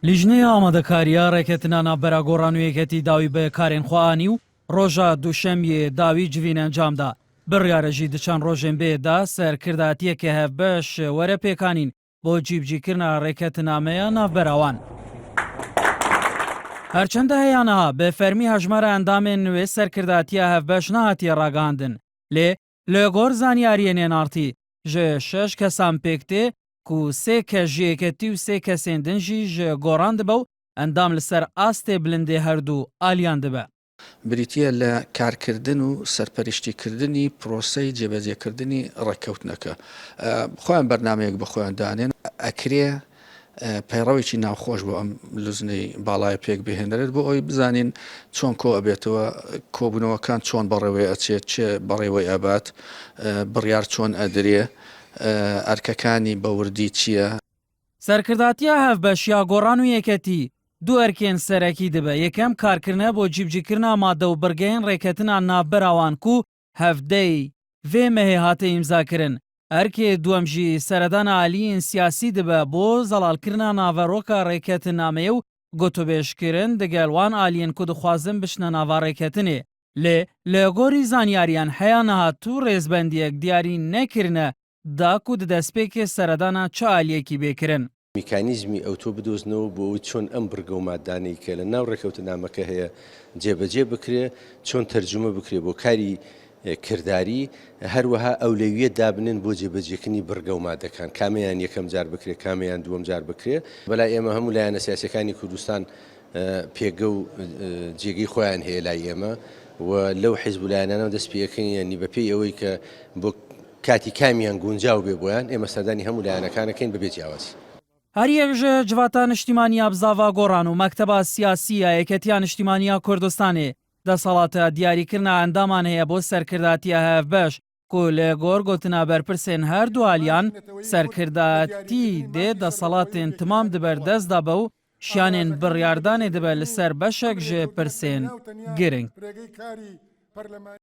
لیژنەیە ئامادەکاریە ڕێکەتنە ناوبەرە گۆڕانوویەکەتی داوی بە کارێن خواانی و ڕۆژە دووشەمبیێ داوی جوین ئەنجامدا بڕیارەژی دچەند ڕۆژێن بێدا سەرکرداتیەکە هەفبەش وەرە پێکانین بۆ جیبجیکردنە ڕێکەتنامەیە ناوبەراوان. هەرچەندە هەیەیانەها بە فەرمی هەژمارە ئەندامێن نوێ سەرکرداتیە هەفبەش نەهاتیە ڕاگەاندن لێ گۆر زانیاریە نێنارتی ژە 6 کەسان پێکتێ ku sê kes ji yeketî û sê kesên din jî ji goran dibe û endam li ser astê bilindê herdû aliyan dibe. بریتە لە کارکردن و سەرپەرشتیکردنی پرۆسەی جێبەجێکردنی ڕێککەوتنەکە خۆیان بەرنمەیەک بە خۆیان دانێن ئەکرێ پەیڕەوێکی ناوخۆش بۆ ئەم لوزنەی باڵای پێک بهێنرێت بۆ ئەوی بزانین چۆن کۆ ئەبێتەوە کۆبوونەوەکان چۆن بەڕێوەی ئەچێت چێ بەڕێوەی ئەبات بڕیار چۆن ئەدرێ ئەرکەکانی بەوردی چییە؟ سەرکرداتیە هەفبەشیا گۆڕان و یەکەتی دوو ئەرکێن سەرەکی دەبە یەکەم کارکردنە بۆ جیبجیکردنا مادە و بڕگەین ڕێکەتنە ناوبەراوان و هەفدەی vê mehê hate îmzakirin. Erkê duem jî seredana aliyên siyasî dibe bo zelalkirina naveroka rêketinameyê û gotûbêjkirin digel wan aliyên ku dixwazin bişne nava rêketinê. Lê gorî zanyariyan heya niha tû rêzbendiyek diyarî nekirine da ku di destpêkê seredana çi aliyekî bêkirin. میکانیزمی ئەوتۆ بدۆزنەوە بۆ ئەوی چۆن ئەم بڕگە و مادانەی کە لە ناو ڕێکەوتنامەکە هەیە جێبەجێ بکرێ چۆن تەرجمە بکرێ بۆ کاری کردداری هەروەها ئەولەویە دابنن بۆ جێبەجێکردنی بڕگە و مادەکان کامیان یەکەم جار بکرێ کامیان دووەم جار بکرێ بەلای ئێمە هەموو لایەنە سیاسەکانی کوردستان پێگە و جێگەی خۆیان هەیە لای ئێمە و لەو حیزب لایەنانەوە دەست پێەکەین یعنی بەپێی ئەوەی کە بۆ کاتی کامیان گونجاو بێ بۆیان ئێمە سەردانی هەموو لایەنەکانەکەین بەبێ جیاواز. هەر یەک ji civata niştimaniya Bzava Goran û Mekteba Siyasî ya Yeketiya Niştimaniya Kurdistanê desalata diyarîkirina endaman heye bo serkirdatiya hevbeş ku li gor gotina berpirsên her du aliyan serkirdatî dê desalatên timam diberdest dabe û şiyanên biryardanê dibe li ser beşek ji pirsên giring.